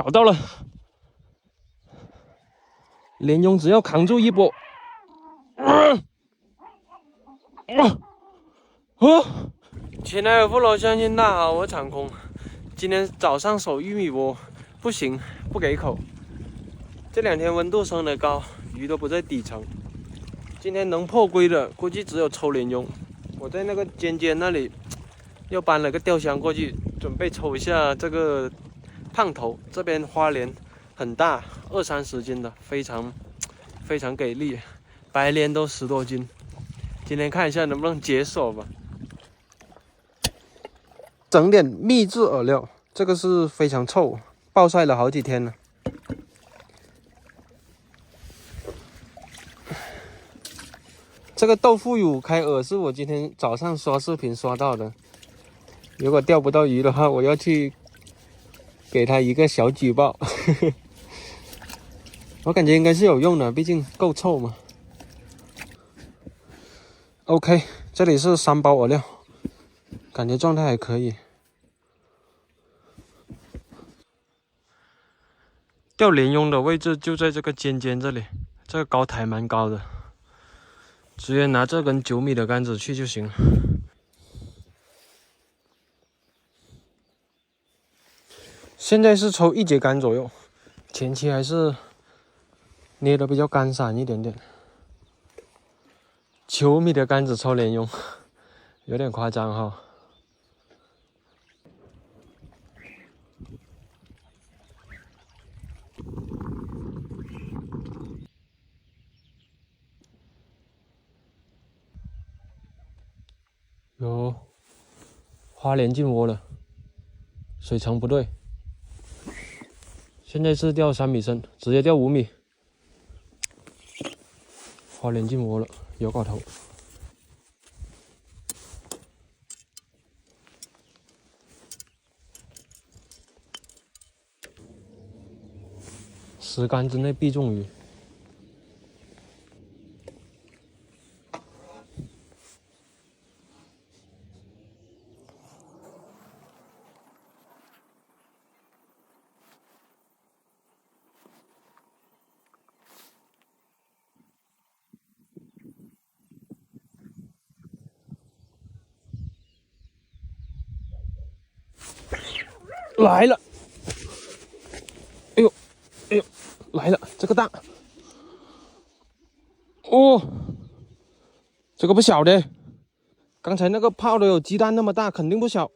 搞到了！莲蓉只要扛住一波，亲爱的父老乡亲，大家好，我是场空。今天早上守玉米窝，不行，不给口。这2天温度升得高，鱼都不在底层。今天能破龟的，估计只有抽莲蓉。我在那个尖尖那里又搬了个钓箱过去，准备抽一下这个胖头。这边花莲很大，20-30斤的，非常给力，白鲢都10多斤。今天看一下能不能解锁吧。整点秘制饵料，这个是非常臭，暴晒了好几天了。这个豆腐乳开饵是我今天早上刷视频刷到的，如果钓不到鱼的话，我要去给他一个小举报。我感觉应该是有用的，毕竟够臭嘛。OK， 这里是3包饵料，感觉状态还可以。钓莲蓉的位置就在这个尖尖这里，这个高台蛮高的，直接拿这根9米的杆子去就行了。现在是抽1节杆左右，前期还是捏的比较干散一点点。9米的杆子抽莲蓉，有点夸张哈。有花鲢进窝了，水层不对。现在是钓3米深，直接钓5米。花鲢进窝了，有搞头。10竿之内必中鱼。来了！哎呦，哎呦，来了，这个大！哦，这个不小的，刚才那个泡的有鸡蛋那么大，肯定不小。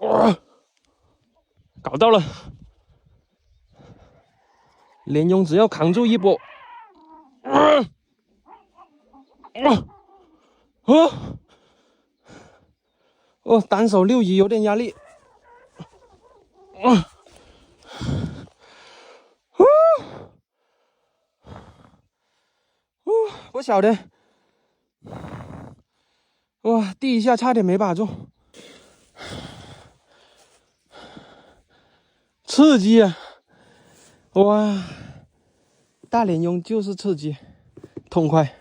哇，搞到了！莲蓉只要扛住一波，单手6鱼有点压力。不小的，哇，第一下差点没把住，刺激啊！哇，大莲蓉就是刺激，痛快。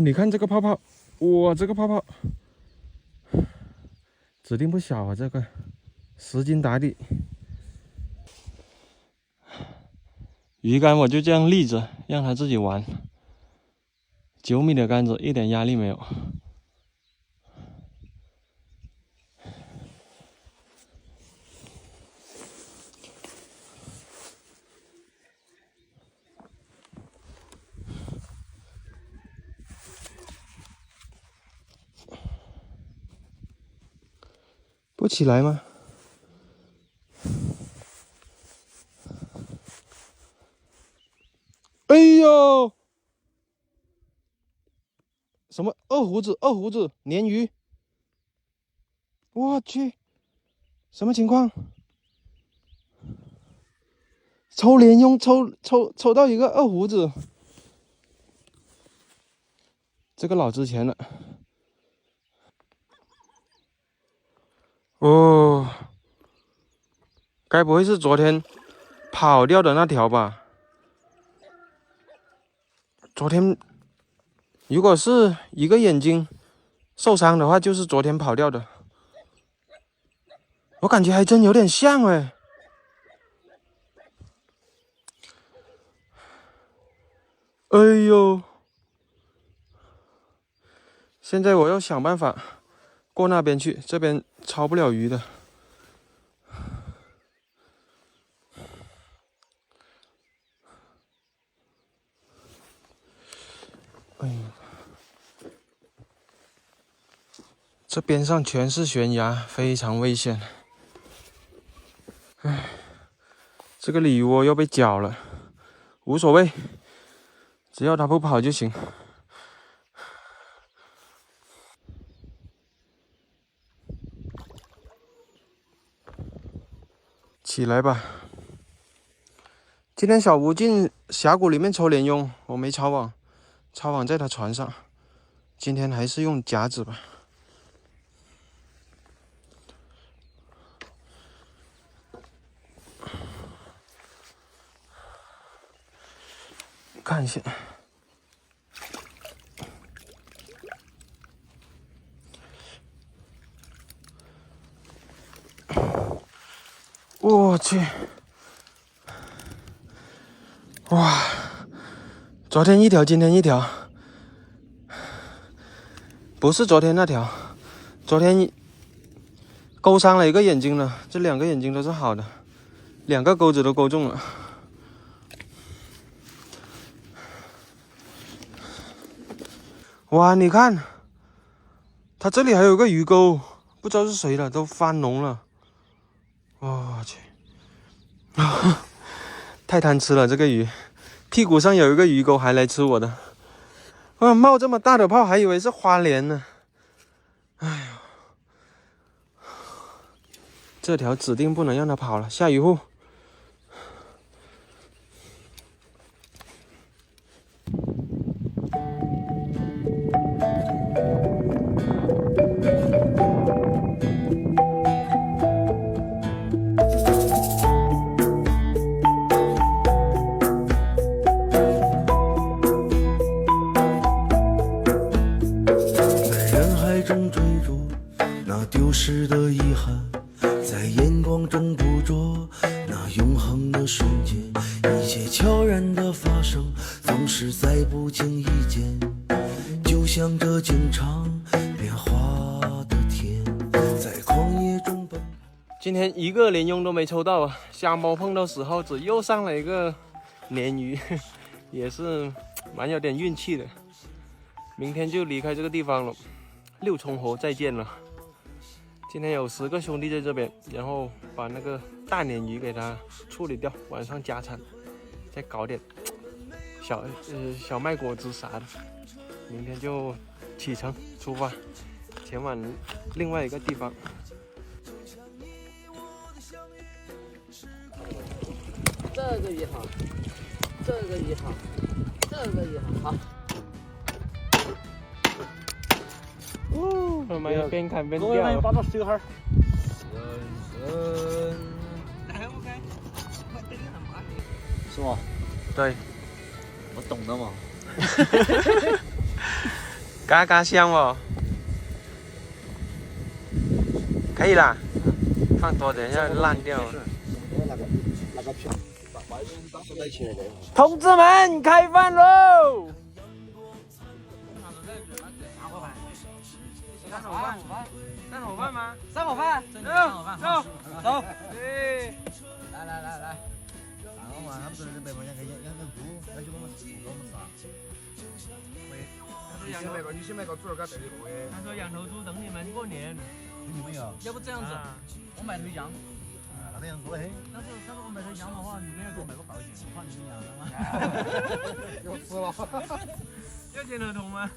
你看这个泡泡，哇，这个泡泡指定不小啊，这个10斤打底。鱼竿我就这样立着，让它自己玩。9米的杆子一点压力没有。不起来吗？哎呦！什么二胡子鲶鱼？我去，什么情况？抽莲蓉抽到一个二胡子，这个老值钱了。哦，该不会是昨天跑掉的那条吧？昨天如果是一个眼睛受伤的话就是昨天跑掉的。我感觉还真有点像哎。哎呦！现在我要想办法过那边去，这边抄不了鱼的。哎呦！这边上全是悬崖，非常危险。哎，这个鲤鱼窝又被绞了，无所谓，只要它不跑就行。起来吧！今天小吴进峡谷里面抽莲蓉，我没抄网，抄网在他船上。今天还是用夹子吧。看一下，我去，哇！昨天一条，今天一条，不是昨天那条，昨天勾伤了一个眼睛了，这2个眼睛都是好的，2个钩子都勾中了。哇，你看，它这里还有个鱼钩，不知道是谁的，都翻笼了。我去，太贪吃了这个鱼，屁股上有一个鱼钩还来吃我的。哇，冒这么大的泡，还以为是花鲢呢。哎呀，这条指定不能让它跑了，下鱼户。丢失的遗憾，在眼光中捕捉那永恒的瞬间，一切悄然的发生，总是在不经意间，就像这经常变化的天，在旷野中奔跑。今天一个莲蓉都没抽到啊，瞎猫碰到死耗子，又上了一个鲶鱼，也是蛮有点运气的。明天就离开这个地方了，6重河再见了。今天有10个兄弟在这边，然后把那个大鲶鱼给它处理掉，晚上加餐，再搞点小麦果汁啥的。明天就启程出发，前往另外一个地方。这个也好，这个也好，这个也好，好。我们要边看边钓。把它收好。是吗？对，我懂的嘛。嘎嘎香哦。可以啦，放多点要烂掉了。同志们，开饭喽！三口饭吗？3口饭，走，对，来，然后嘛，他们说这北方养个猪，要求我们杀。你先买个猪肉干带的货的。他说养头猪等你们过年。你们有？要不这样子，我买头羊。那样多嘿。但是我买头羊的话，你们要给我买个保险，我怕你们养了吗？要死了。要剪头吗？